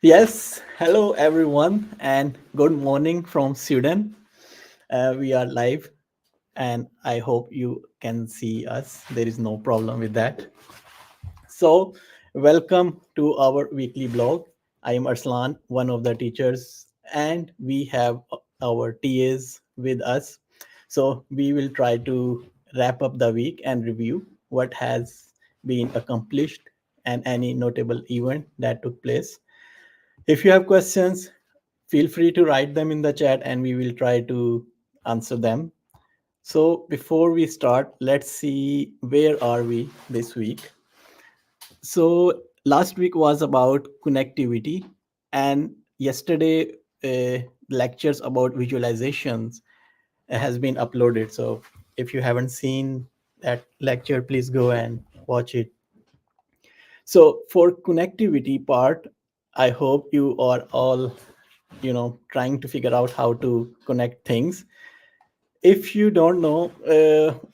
Yes, hello everyone, and good morning from Sweden. We are live, and I hope you can see us. There is no problem with that. So, welcome to our weekly blog. I am Arslan, one of the teachers, and we have our TAs with us. So, we will try to wrap up the week and review what has been accomplished and any notable event that took place. If you have questions, feel free to write them in the chat and we will try to answer them. So before we start, let's see where are we this week. So last week was about connectivity, and yesterday lectures about visualizations has been uploaded. So if you haven't seen that lecture, please go and watch it. So for connectivity part, I hope you are all trying to figure out how to connect things. If you don't know,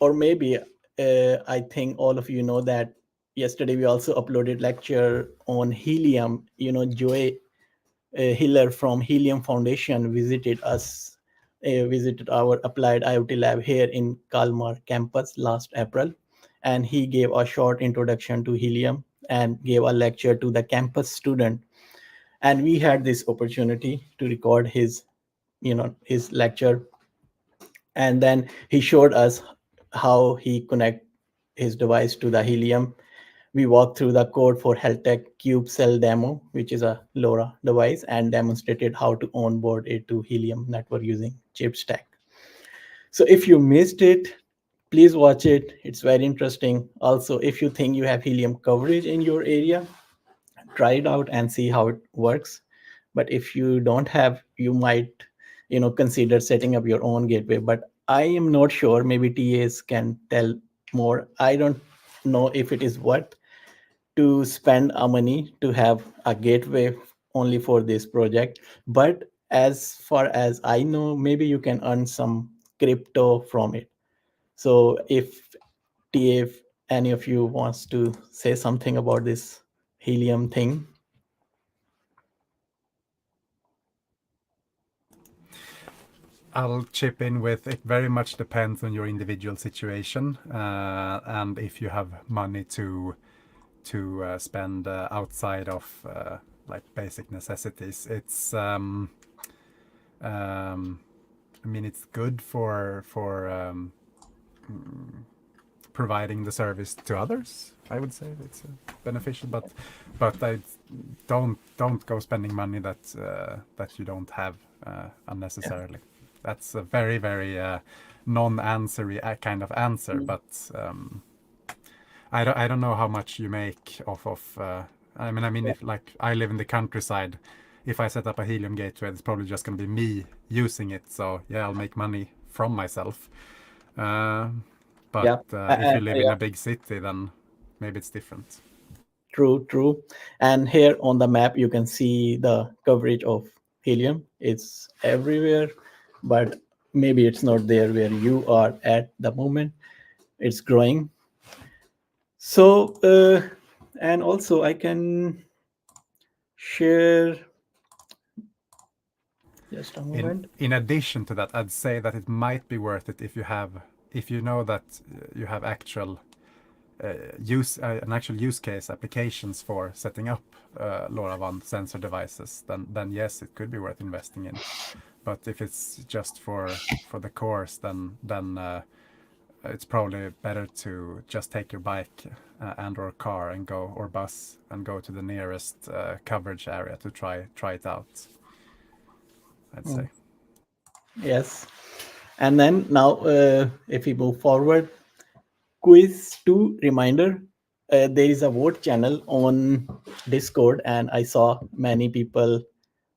or maybe I think all of you know that yesterday we also uploaded lecture on helium. Joy Hiller from Helium Foundation visited our applied IoT lab here in Kalmar campus last April, and he gave a short introduction to helium and gave a lecture to the campus student. And we had this opportunity to record his lecture, and then he showed us how he connect his device to the helium. We walked through the code for Heltec Cube Cell demo, which is a LoRa device, and demonstrated how to onboard it to Helium network using chip stack. So if you missed it, please watch it. It's very interesting. Also, if you think you have Helium coverage in your area, try it out and see how it works. But if you don't have, you might consider setting up your own gateway. But I am not sure, maybe TAs can tell more. I don't know if it is worth to spend our money to have a gateway only for this project. But as far as I know, maybe you can earn some crypto from it. So if TA, if any of you wants to say something about this helium thing. I'll chip in with it very much depends on your individual situation and if you have money to spend outside of like basic necessities. I mean, it's good for providing the service to others. I would say it's beneficial, but I don't go spending money that you don't have unnecessarily. That's a very non-answery kind of answer, but I don't know how much you make off of. I mean, if like I live in the countryside, if I set up a helium gateway, it's probably just going to be me using it. So yeah, I'll make money from myself. But Yeah, if you live in yeah. a big city, then maybe it's different. True. And here on the map, you can see the coverage of helium. It's everywhere, but maybe it's not there where you are at the moment. It's growing. So, and also I can share just a moment. In addition to that, I'd say that it might be worth it if you know that you have actual an actual use case applications for setting up LoRaWAN sensor devices, then yes, it could be worth investing in. But if it's just for the course, then it's probably better to just take your bike and or car and go, or bus, and go to the nearest coverage area to try it out, I'd say. Yes. And then now, if we move forward, quiz 2 reminder. There is a vote channel on Discord, and I saw many people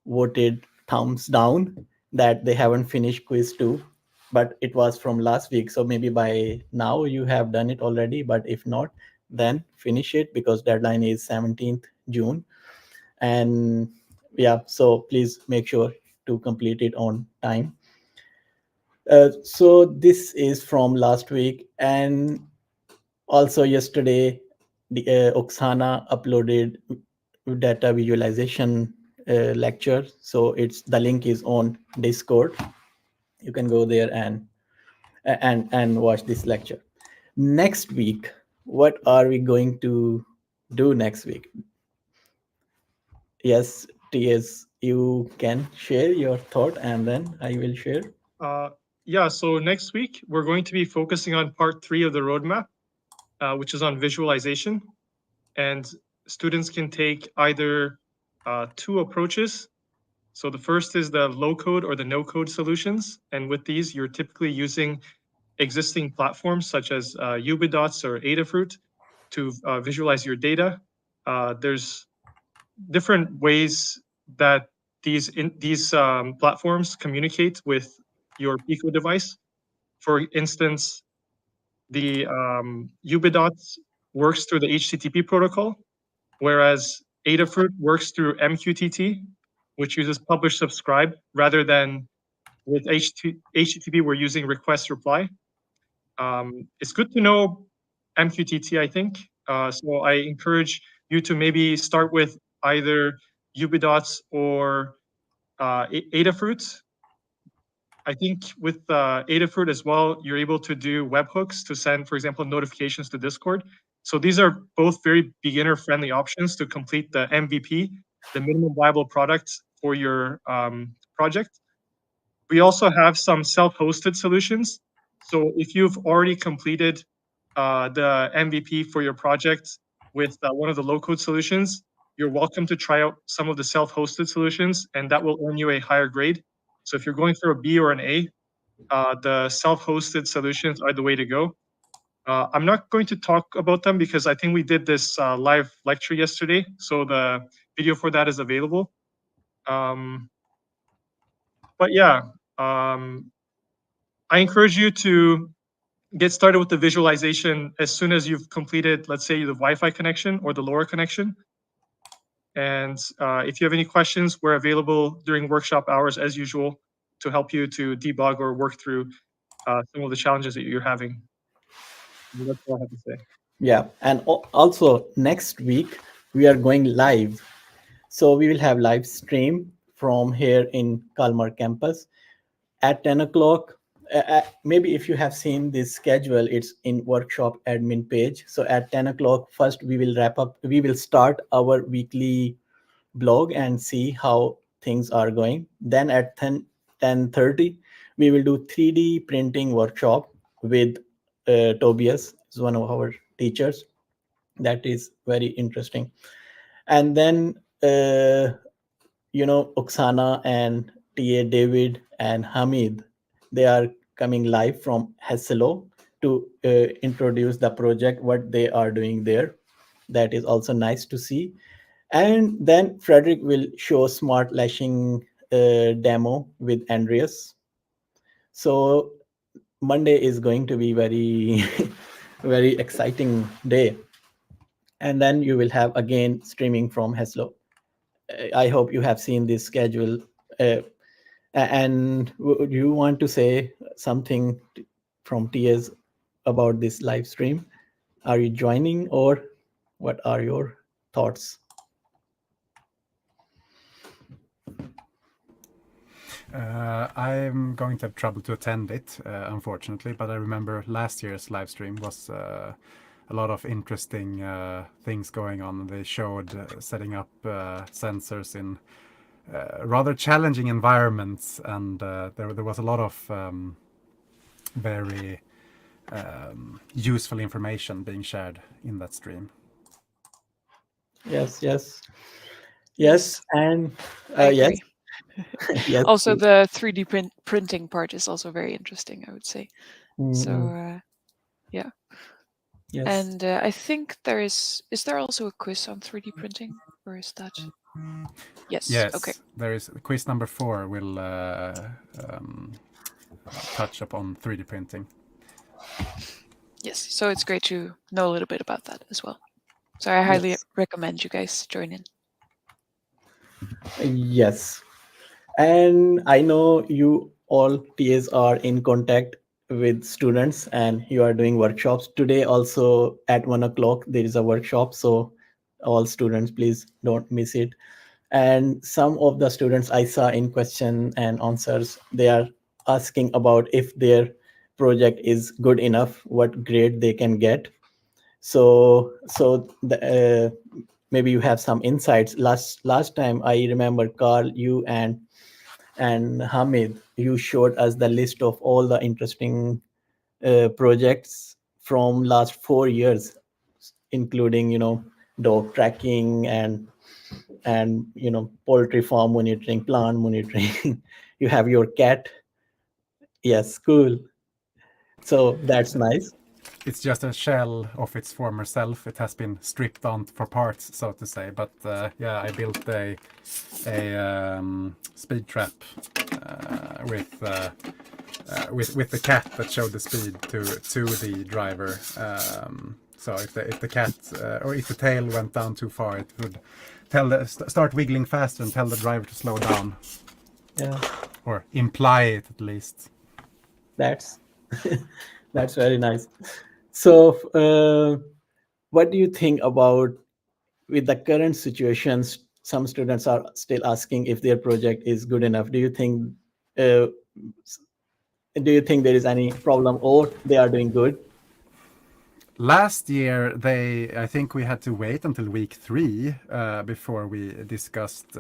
voted thumbs down that they haven't finished quiz 2, but it was from last week. So maybe by now you have done it already, but if not, then finish it because deadline is 17th June. And yeah, so please make sure to complete it on time. So this is from last week, and also yesterday, the Oksana uploaded data visualization lecture. So it's the link is on Discord. You can go there and watch this lecture. Next week, what are we going to do next week? Yes, TS, you can share your thought and then I will share. Uh, yeah, so next week we're going to be focusing on part 3 of the roadmap, which is on visualization. And students can take either two approaches. So the first is the low code or the no code solutions. And with these, you're typically using existing platforms such as Ubidots or Adafruit to visualize your data. There's different ways that these platforms communicate with your Pico device. For instance, the Ubidots works through the HTTP protocol, whereas Adafruit works through MQTT, which uses publish subscribe rather than with HTTP, we're using request reply. It's good to know MQTT, I think. So I encourage you to maybe start with either Ubidots or Adafruit. I think with Adafruit as well, you're able to do webhooks to send, for example, notifications to Discord. So these are both very beginner-friendly options to complete the MVP, the minimum viable product for your project. We also have some self-hosted solutions. So if you've already completed the MVP for your project with one of the low-code solutions, you're welcome to try out some of the self-hosted solutions, and that will earn you a higher grade. So if you're going for a B or an A, the self-hosted solutions are the way to go. I'm not going to talk about them because I think we did this live lecture yesterday, so the video for that is available. But yeah, I encourage you to get started with the visualization as soon as you've completed, let's say, the Wi-Fi connection or the LoRa connection. And if you have any questions, we're available during workshop hours as usual to help you to debug or work through some of the challenges that you're having. And that's all I have to say. Yeah, and also next week we are going live. So we will have live stream from here in Kalmar campus at 10 o'clock. Maybe if you have seen this schedule, it's in workshop admin page. So at 10 o'clock, first we will wrap up, we will start our weekly blog and see how things are going. Then at 10:30, we will do 3D printing workshop with Tobias, is one of our teachers. That is very interesting. And then Oksana and TA David and Hamid, they are coming live from Hesselo to introduce the project, what they are doing there. That is also nice to see. And then Frederick will show smart lashing demo with Andreas. So Monday is going to be very, very exciting day. And then you will have again streaming from Hesselo. I hope you have seen this schedule. And would you want to say something from TS about this live stream? Are you joining or what are your thoughts? I'm going to have trouble to attend it, unfortunately, but I remember last year's live stream was a lot of interesting things going on. They showed setting up sensors in rather challenging environments, and there was a lot of very useful information being shared in that stream. Yes, and I yes, agree. yes. Also, the 3D printing part is also very interesting, I would say. So, yeah. Yes. And I think there is there also a quiz on 3D printing, or is that? Yes. Yes. Okay. There is quiz number 4 will touch upon 3D printing. Yes. So it's great to know a little bit about that as well. So I highly recommend you guys join in. Yes. And I know you all TAs are in contact with students and you are doing workshops. Today also at 1 o'clock, there is a workshop. So all students, please don't miss it. And some of the students I saw in question and answers, they are asking about if their project is good enough, what grade they can get. Maybe you have some insights. Last time I remember, Carl, you and Hamid, you showed us the list of all the interesting projects from last 4 years, including dog tracking and poultry farm monitoring, plant monitoring. You have your cat. Yes, cool. So that's nice. It's just a shell of its former self. It has been stripped down for parts, so to say. But yeah, I built a speed trap with the cat that showed the speed to the driver. So if the cat or if the tail went down too far, it would start wiggling faster and tell the driver to slow down, Yeah, or imply it at least. that's that's very nice. So, what do you think about with the current situations? Some students are still asking if their project is good enough. Uh, do you think there is any problem, or they are doing good? Last year, I think we had to wait until week 3 before we discussed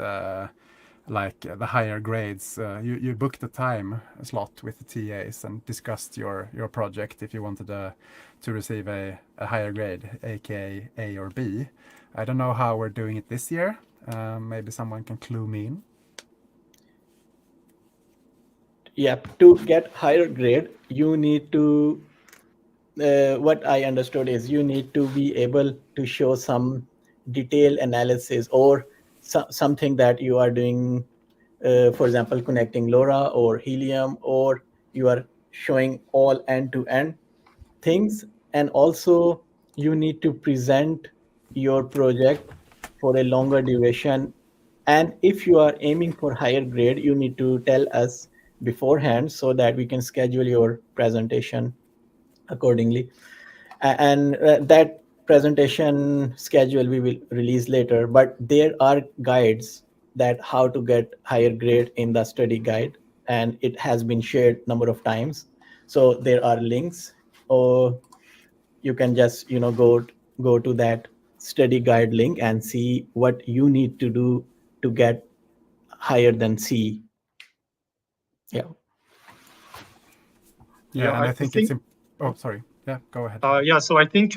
like the higher grades. You booked a time slot with the TAs and discussed your project if you wanted to receive a higher grade, aka A or B. I don't know how we're doing it this year. Maybe someone can clue me in. Yeah, to get higher grade, you need to. What I understood is you need to be able to show some detailed analysis or something that you are doing, for example, connecting LoRa or helium, or you are showing all end-to-end things. And also, you need to present your project for a longer duration. And if you are aiming for higher grade, you need to tell us beforehand so that we can schedule your presentation accordingly. And that presentation schedule we will release later, but there are guides that how to get higher grade in the study guide, and it has been shared number of times. So there are links, or you can just go to that study guide link and see what you need to do to get higher than C. Yeah. Yeah, and I I think think oh, sorry. Yeah, go ahead. yeah, so I think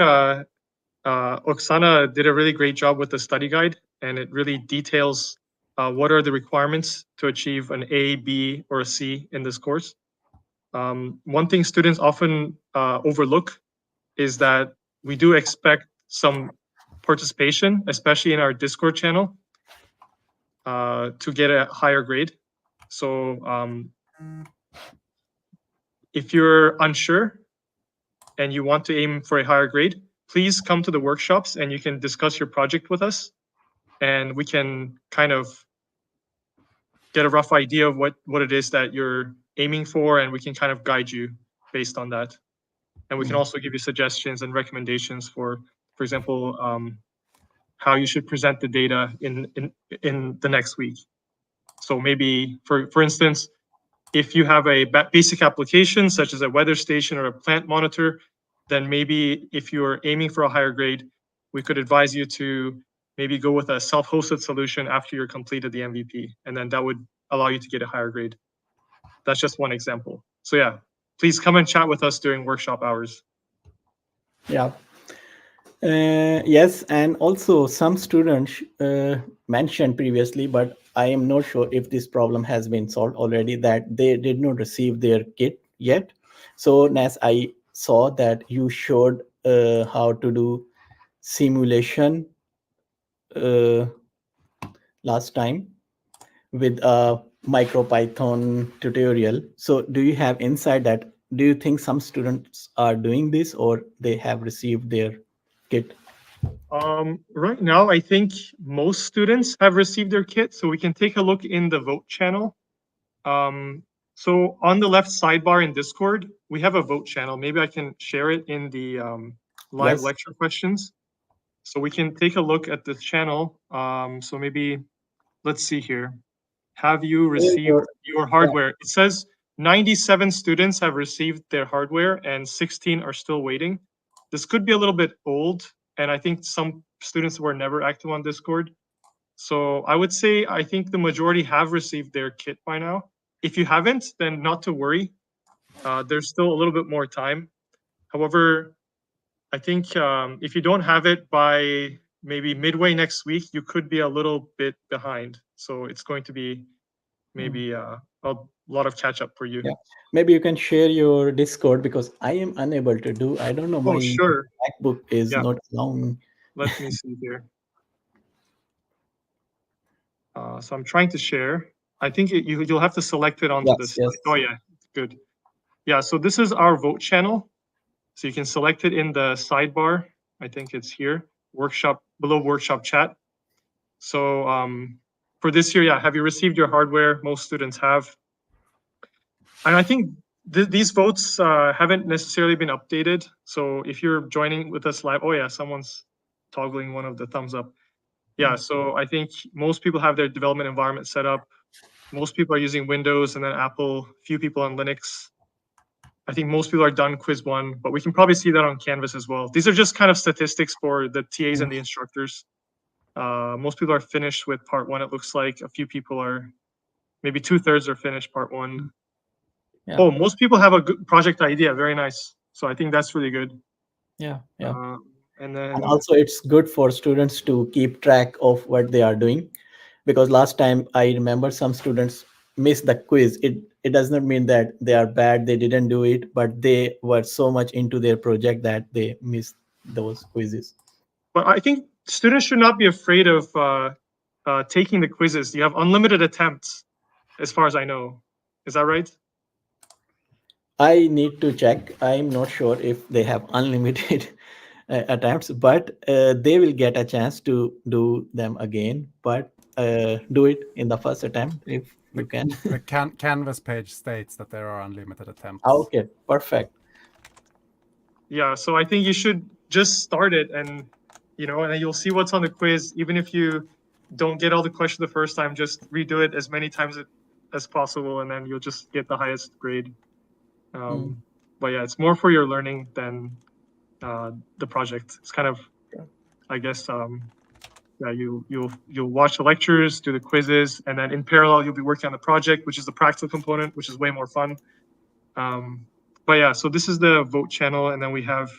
Oksana did a really great job with the study guide, and it really details what are the requirements to achieve an A, B, or a C in this course. One thing students often overlook is that we do expect some participation, especially in our Discord channel, to get a higher grade. So if you're unsure and you want to aim for a higher grade, please come to the workshops and you can discuss your project with us, and we can kind of get a rough idea of what it is that you're aiming for, and we can kind of guide you based on that. And we can also give you suggestions and recommendations for example, how you should present the data in the next week. So maybe, for instance, if you have a basic application such as a weather station or a plant monitor, then maybe if you're aiming for a higher grade, we could advise you to maybe go with a self-hosted solution after you're completed the MVP, and then that would allow you to get a higher grade. That's just one example. So yeah, please come and chat with us during workshop hours. Yeah. Yes, and also some students mentioned previously, but I am not sure if this problem has been solved already, that they did not receive their kit yet. So, Nas, I saw that you showed how to do simulation uh, last time with a MicroPython tutorial. So, do you have insight that do you think some students are doing this or they have received their kit? Right now, I think most students have received their kit, so we can take a look in the vote channel. So on the left sidebar in Discord, we have a vote channel. Maybe I can share it in the live Yes. lecture questions. So we can take a look at this channel. So maybe let's see here. Have you Where received your- your hardware? It says 97 students have received their hardware and 16 are still waiting. This could be a little bit old, and I think some students were never active on Discord. So I would say I think the majority have received their kit by now. If you haven't, then not to worry. There's still a little bit more time. However, I think if you don't have it by maybe midway next week, you could be a little bit behind. So it's going to be maybe a lot of catch up for you. Yeah. Maybe you can share your Discord because I am unable to do. I don't know. Oh, My sure. MacBook is Yeah. not allowing. Let me see here. So I'm trying to share. I think you'll have to select it onto Yes, this. yes. Oh yeah, good. Yeah, so this is our vote channel. So you can select it in the sidebar. I think it's here, workshop, below workshop chat. So for this year, yeah, have you received your hardware? Most students have. And I think these votes haven't necessarily been updated. So if you're joining with us live, oh yeah, someone's toggling one of the thumbs up. Yeah, so I think most people have their development environment set up. Most people are using Windows and then Apple, few people on Linux. I think most people are done quiz one, but we can probably see that on Canvas as well. These are just kind of statistics for the TAs and the instructors. Most people are finished with part one, it looks like. A few people are, maybe 2/3 are finished part one. Yeah. Oh, most people have a good project idea, very nice. So I think that's really good. Yeah, yeah. And then And also it's good for students to keep track of what they are doing, because last time I remember some students missed the quiz. It does not mean that they are bad, they didn't do it, but they were so much into their project that they missed those quizzes. but I think students should not be afraid of taking the quizzes. You have unlimited attempts, as far as I know. Is that right? I need to check. I'm not sure if they have unlimited attempts, but they will get a chance to do them again. But do it in the first attempt if you can. The Canvas page states that there are unlimited attempts. Okay, perfect. Yeah, so I think you should just start it, and and then you'll see what's on the quiz. Even if you don't get all the questions the first time, just redo it as many times as possible, and then you'll just get the highest grade. But yeah, it's more for your learning than the project. It's kind of, I guess, yeah, you'll watch the lectures, do the quizzes, and then in parallel you'll be working on the project, which is the practical component, which is way more fun. But yeah, so this is the vote channel, and then we have,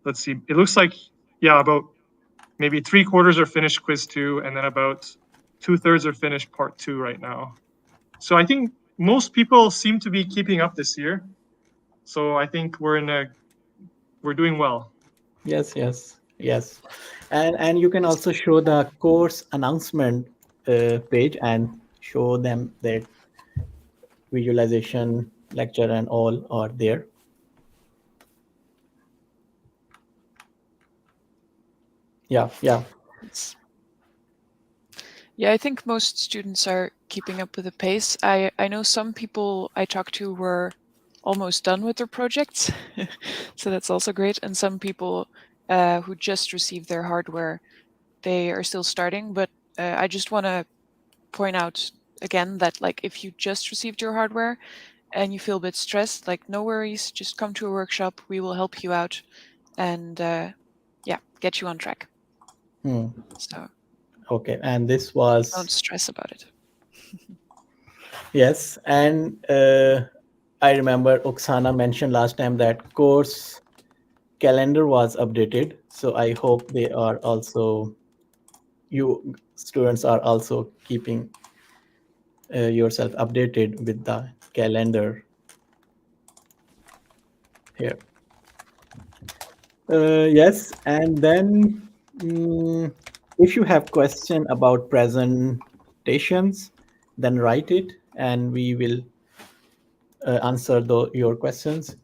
let's see, it looks like, yeah, about maybe 3/4 are finished quiz 2, and then about 2/3 are finished part 2 right now. So I think most people seem to be keeping up this year. So I think we're doing well. Yes, yes, yes. And you can also show the course announcement page and show them that visualization lecture and all are there. Yeah, yeah. Yeah, I think most students are keeping up with the pace. I know some people I talked to were almost done with their projects, so that's also great. And some people who just received their hardware, they are still starting. But I just want to point out again that, like, if you just received your hardware and you feel a bit stressed, like, no worries, just come to a workshop. We will help you out and yeah, get you on track. So Okay, and this was don't stress about it. yes, and I remember Oksana mentioned last time that course calendar was updated. So I hope they are also, you students are also keeping yourself updated with the calendar here. Yes, and then if you have question about presentations, then write it and we will answer your questions.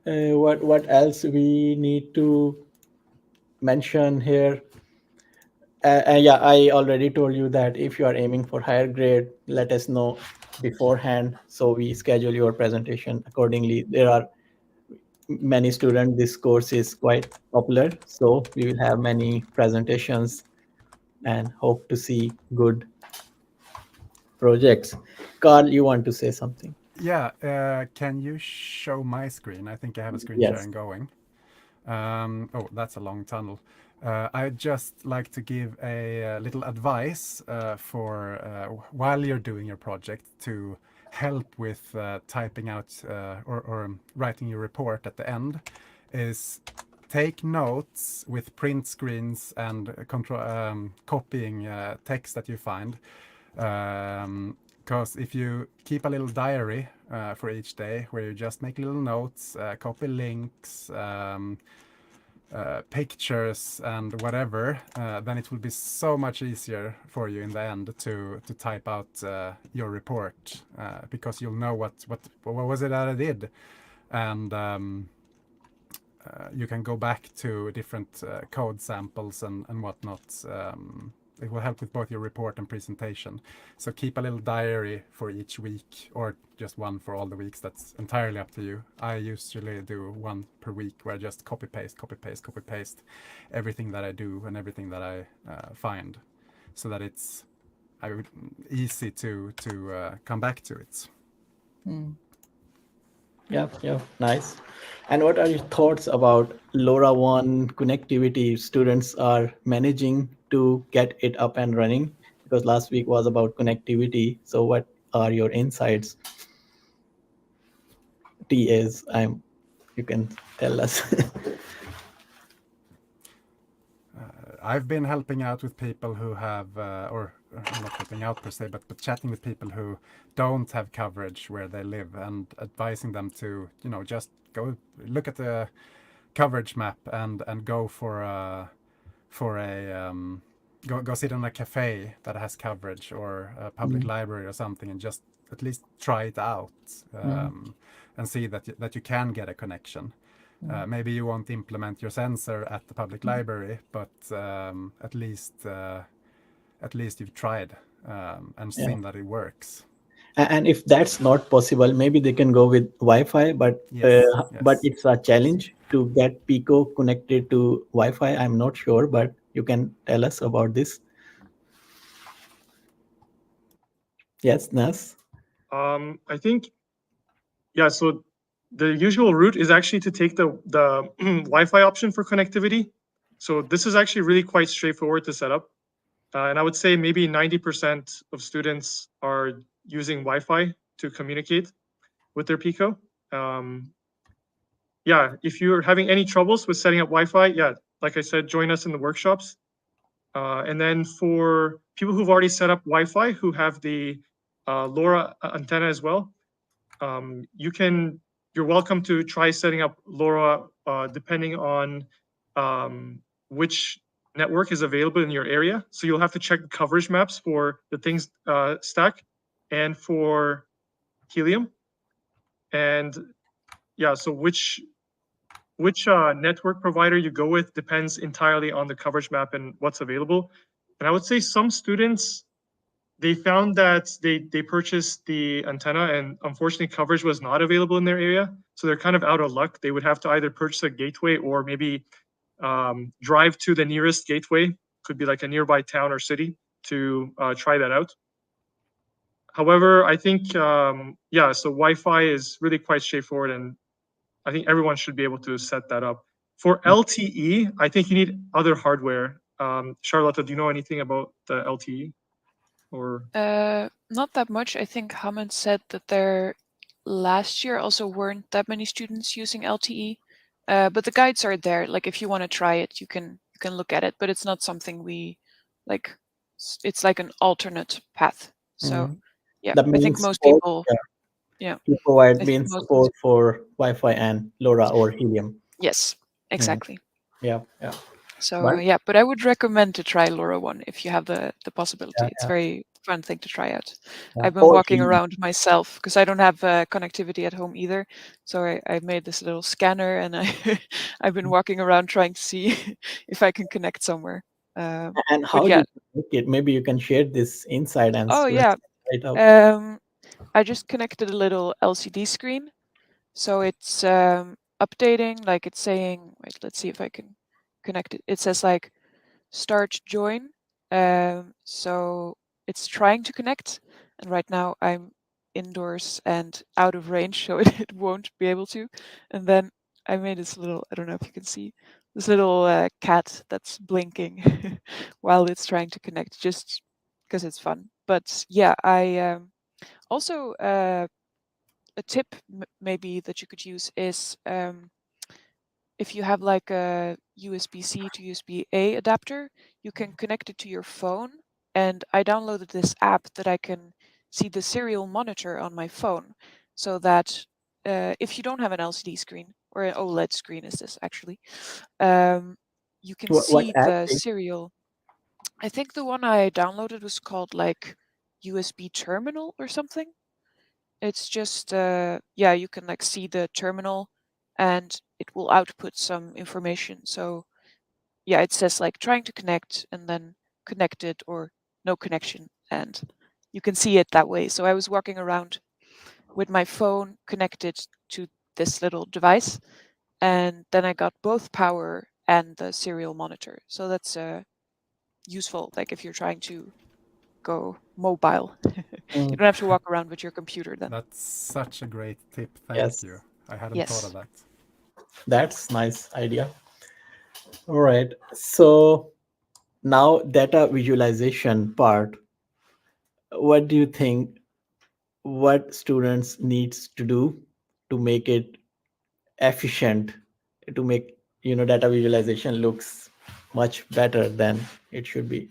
What else we need to mention here? Yeah, I already told you that if you are aiming for higher grade, let us know beforehand so we schedule your presentation accordingly. There are many students, this course is quite popular, so we will have many presentations and hope to see good projects. Carl, you want to say something? Yeah, can you show my screen? I think I have a screen Yes. sharing going. Oh, that's a long tunnel. I'd just like to give a little advice for while you're doing your project to help with typing out or writing your report at the end is take notes with print screens and copying text that you find. Because if you keep a little diary for each day where you just make little notes, copy links, pictures and whatever, then it will be so much easier for you in the end to type out your report because you'll know what was it that I did, and you can go back to different code samples and whatnot. It will help with both your report and presentation. So keep a little diary for each week, or just one for all the weeks. That's entirely up to you. I usually do one per week where I just copy paste everything that I do and everything that I find, so that it's easy to come back to it. Yeah, nice. And what are your thoughts about LoRaWAN connectivity? Students are managing to get it up and running, because last week was about connectivity. So what are your insights? TAs, you can tell us. I've been helping out with people who have, or not helping out per se, but chatting with people who don't have coverage where they live and advising them to, just go look at the coverage map and go for a go sit in a cafe that has coverage, or a public library or something, and just at least try it out and see that you can get a connection. Maybe you won't implement your sensor at the public library, but at least you've tried and seen that it works. And if that's not possible, maybe they can go with Wi-Fi, but Yes, but yes. it's a challenge to get Pico connected to Wi-Fi. I'm not sure, but you can tell us about this. Yes, Nas? I think, yeah, so the usual route is actually to take the Wi-Fi option for connectivity. So this is actually really quite straightforward to set up. And I would say maybe 90% of students are using Wi-Fi to communicate with their Pico. Yeah, if you're having any troubles with setting up Wi-Fi, yeah, like I said, join us in the workshops. And then for people who've already set up Wi-Fi, who have the LoRa antenna as well, you're welcome to try setting up LoRa depending on which network is available in your area. So you'll have to check the coverage maps for the things stack and for Helium. And yeah, so which network provider you go with depends entirely on the coverage map and what's available. And I would say some students, they found that they purchased the antenna and unfortunately coverage was not available in their area. So they're kind of out of luck. They would have to either purchase a gateway or maybe drive to the nearest gateway, could be like a nearby town or city, to try that out. However, I think, yeah, so Wi-Fi is really quite straightforward, and I think everyone should be able to set that up. For LTE, I think you need other hardware. Charlotte, do you know anything about the LTE? Or Not that much. I think Hammond said that there last year also weren't that many students using LTE, but the guides are there. Like if you want to try it, you can look at it, but it's not something we like. It's like an alternate path. So yeah, That I think means most support, people, yeah, you provide I think main most support for Wi-Fi and LoRa or Helium. yes, exactly. Yeah. So But yeah, but I would recommend to try LoRaWAN if you have the possibility. It's yeah. very fun thing to try out. Yeah. I've been Or walking Helium. around myself because I don't have connectivity at home either. So I made this little scanner and I've been walking around trying to see if I can connect somewhere. And But how yeah, did you make it? Maybe you can share this insight and oh students yeah, can try it out. I just connected a little LCD screen. So it's updating, like it's saying, wait, let's see if I can connect it. It says like start join, So it's trying to connect, and right now I'm indoors and out of range, so it won't be able to. And then I made this little, I don't know if you can see, this little cat that's blinking while it's trying to connect, just because it's fun. But yeah, I also a tip maybe that you could use is if you have like a USB-C to USB-A adapter, you can connect it to your phone. And I downloaded this app that I can see the serial monitor on my phone, so that if you don't have an LCD screen, or an OLED screen is this actually, you can What see app the is? serial. I think the one I downloaded was called like USB terminal or something. It's just yeah, you can like see the terminal and it will output some information. So yeah, it says like trying to connect and then connected or no connection, and you can see it that way. So I was walking around with my phone connected to this little device, and then I got both power and the serial monitor. So that's useful, like if you're trying to go mobile. You Mm, don't have to walk around with your computer then. That's such a great tip. Thank you. yes, I hadn't thought of Yes. that. that's nice idea. All right. So now data visualization part. What do you think? What students needs to do to make it efficient, to make data visualization looks much better than it should be?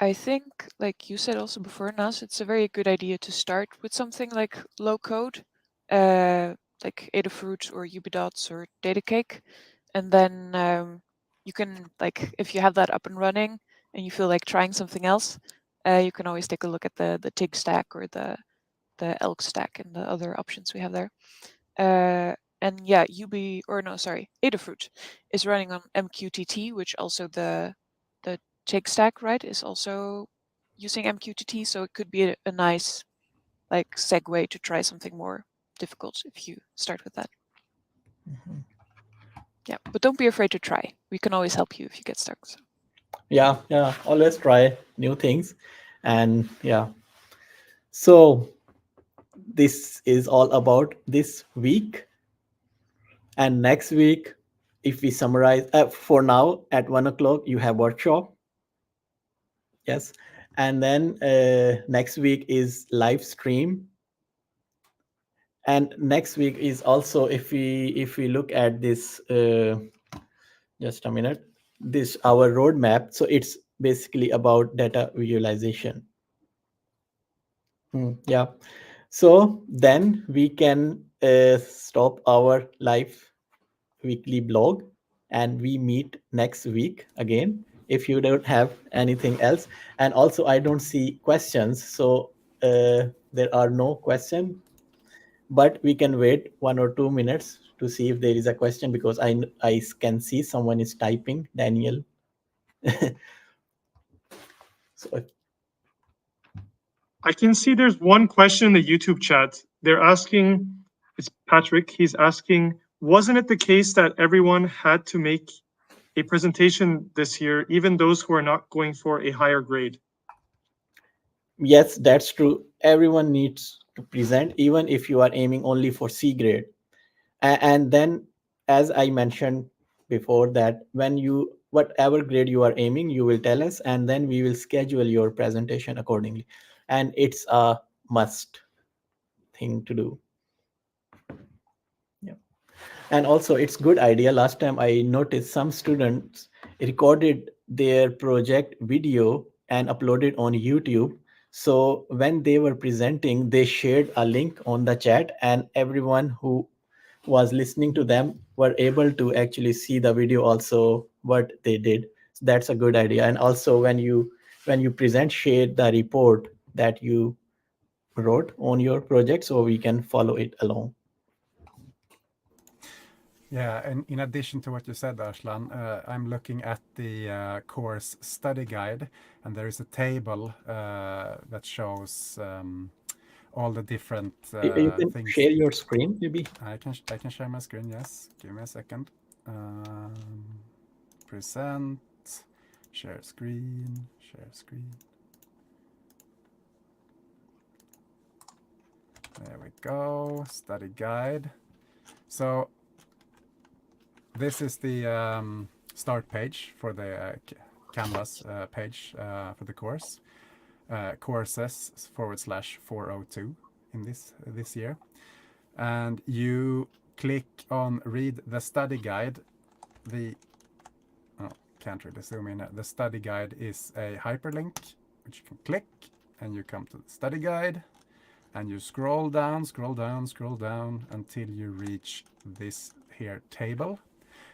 I think, like you said also before, Nas, it's a very good idea to start with something like low code, like Adafruit or Ubidots or Datacake, and then you can, like, if you have that up and running and you feel like trying something else, you can always take a look at the TIG stack or the ELK stack and the other options we have there. And yeah, Adafruit is running on MQTT, which also the TIG stack, right, is also using MQTT. So it could be a nice like segue to try something more difficult if you start with that. Mhm. Yeah, but don't be afraid to try. We can always help you if you get stuck. So. Yeah, always try new things. And yeah, so this is all about this week. And next week, if we summarize, for now at 1 o'clock you have workshop. Yes. And then next week is live stream. And next week is also, if we look at this, just a minute, this our roadmap. So it's basically about data visualization. Yeah. So then we can stop our live weekly blog, and we meet next week again if you don't have anything else. And also I don't see questions, so there are no questions, but we can wait 1 or 2 minutes to see if there is a question, because I can see someone is typing, Daniel. So I can see there's one question in the YouTube chat. They're asking, it's Patrick. He's asking, wasn't it the case that everyone had to make a presentation this year, even those who are not going for a higher grade? yes, that's true. Everyone needs to present, even if you are aiming only for C grade. And then, as I mentioned before, that when you, whatever grade you are aiming, you will tell us, and then we will schedule your presentation accordingly. And it's a must thing to do. Yeah. And also it's good idea. Last time I noticed some students recorded their project video and uploaded on YouTube. So when they were presenting, they shared a link on the chat, and everyone who was listening to them were able to actually see the video also what they did. So that's a good idea. And also when you present, share the report that you wrote on your project, so we can follow it along. Yeah, and in addition to what you said, Arslan, I'm looking at the course study guide, and there is a table that shows all the different You can things. share your screen, maybe. I can share my screen. Yes, give me a second. present, share screen, share screen. There we go, study guide. So this is the start page for the Canvas page for the course. Courses/402 in this year. And you click on read the study guide. Can't really zoom in. The study guide is a hyperlink which you can click, and you come to the study guide, and you scroll down until you reach this here table,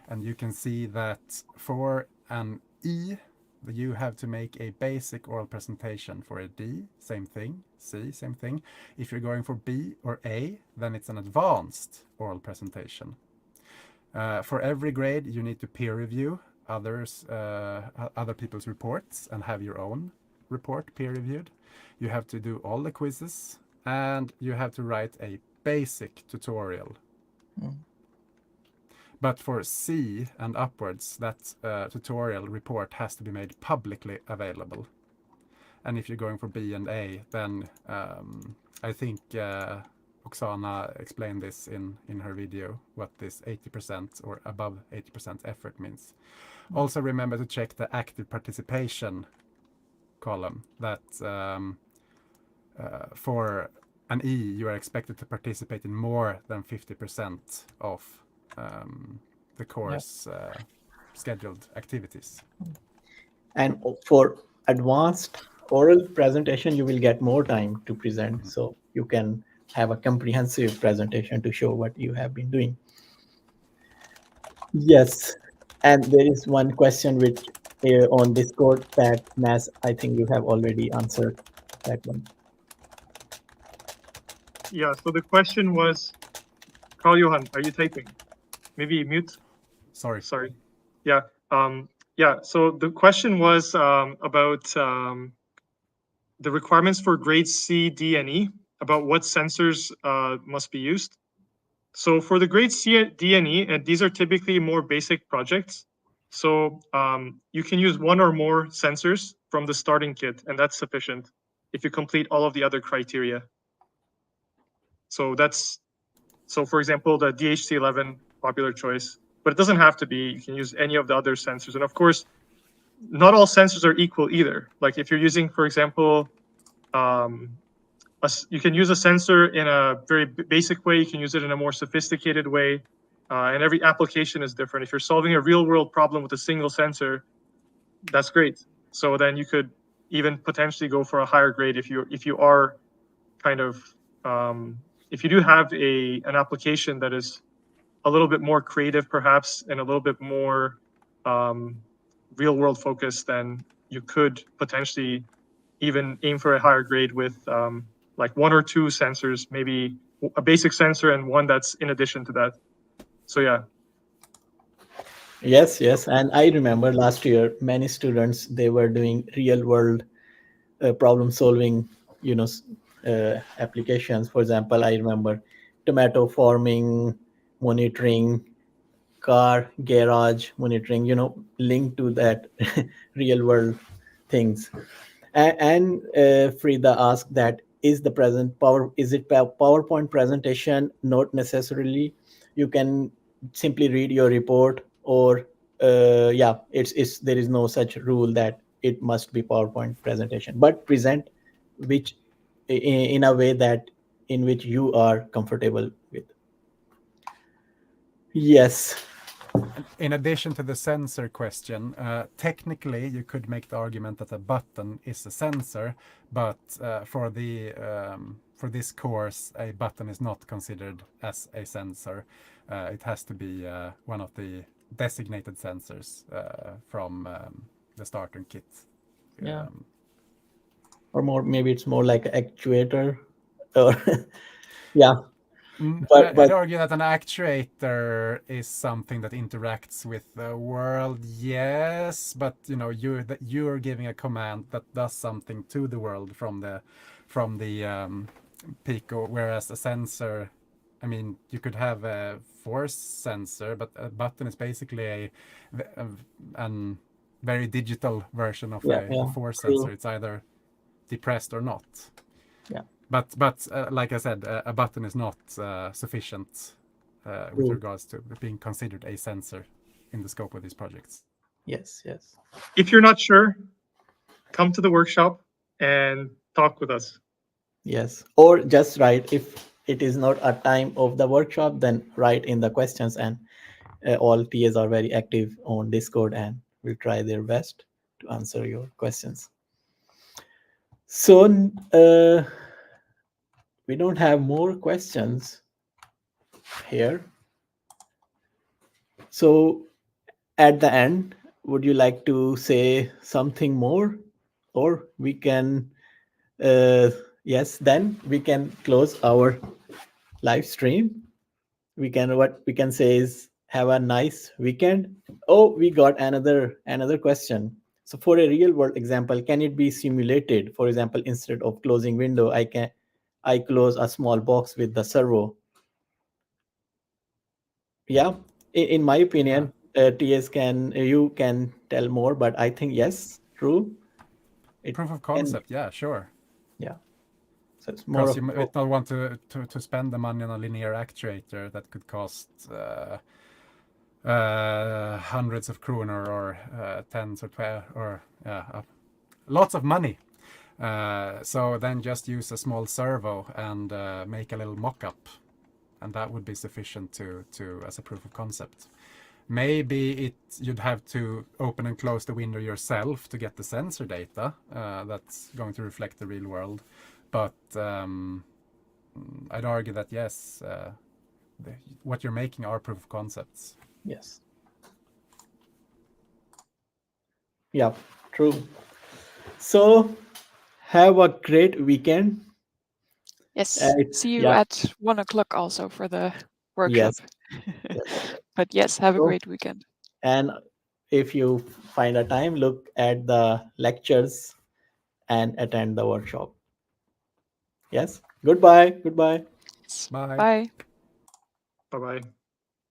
and you can see that for an E you have to make a basic oral presentation. For a D, same thing. C, same thing. If you're going for B or A, then it's an advanced oral presentation. For every grade, you need to peer review other people's reports and have your own report peer reviewed. You have to do all the quizzes, and you have to write a basic tutorial. But for C and upwards, that tutorial report has to be made publicly available. And if you're going for B and A, then I think Oksana explained this in her video, what this 80% or above 80% effort means. Also remember to check the active participation column, that for an E, you are expected to participate in more than 50% of the course scheduled activities. And for advanced oral presentation, you will get more time to present. So you can have a comprehensive presentation to show what you have been doing. Yes. And there is one question which on Discord that, Nas, I think you have already answered that one. Yeah, so the question was, Carl Johan, are you typing? Maybe mute. Sorry. Yeah. So the question was about the requirements for grades C, D, and E, about what sensors must be used. So for the grades C, D, and E, and these are typically more basic projects. So you can use one or more sensors from the starting kit, and that's sufficient if you complete all of the other criteria. So for example, the DHC11 popular choice, but it doesn't have to be. You can use any of the other sensors. And of course, not all sensors are equal either. Like if you're using, for example, you can use a sensor in a very basic way. You can use it in a more sophisticated way. And every application is different. If you're solving a real world problem with a single sensor, that's great. So then you could even potentially go for a higher grade if you are kind of if you do have an application that is a little bit more creative perhaps and a little bit more real world focused, then you could potentially even aim for a higher grade with like one or two sensors, maybe a basic sensor and one that's in addition to that. So yeah. Yes. And I remember last year, many students, they were doing real world problem solving, applications. For example, I remember tomato farming, monitoring, car garage monitoring, linked to that real world things. And Frida asked that, is the PowerPoint presentation? Not necessarily. You can simply read your report, or it's there is no such rule that it must be PowerPoint presentation, but present which in a way that in which you are comfortable with. Yes. In addition to the sensor question, technically you could make the argument that a button is a sensor, but for this course, a button is not considered as a sensor. It has to be one of the designated sensors from the starter kit. Or maybe it's more like an actuator, or yeah. I'd argue that an actuator is something that interacts with the world, yes, but you're giving a command that does something to the world from the Pico, whereas a sensor I mean, you could have a force sensor, but a button is basically a very digital version of Yeah, a force true. sensor. It's either depressed or not. Yeah. But like I said, a button is not sufficient with regards to being considered a sensor in the scope of these projects. Yes, yes. If you're not sure, come to the workshop and talk with us. Yes. Or just write, if it is not a time of the workshop, then write in the questions, and all TAs are very active on Discord and will try their best to answer your questions. So we don't have more questions here. So at the end, would you like to say something more, or we can yes, then we can close our live stream. What we can say is have a nice weekend. Oh, we got another question. So for a real world example, can it be simulated? For example, instead of closing window, I close a small box with the servo. Yeah, in my opinion, TS you can tell more, but I think yes, true. Proof of Can, concept, yeah, sure. yeah. So it's more Because of you might not want to spend the money on a linear actuator that could cost hundreds of kroner or tens or 12 or lots of money. So then just use a small servo and make a little mock-up, and that would be sufficient to as a proof of concept. Maybe you'd have to open and close the window yourself to get the sensor data that's going to reflect the real world. But I'd argue that yes, what you're making are proof of concepts. yes. Yeah, true. So have a great weekend. Yes. See you Yeah. at 1 o'clock also for the workshop. Yes. But yes, have a So- great weekend. And if you find a time, look at the lectures and attend the workshop. Yes. Goodbye. Goodbye. Yes. Bye. Bye. Bye bye.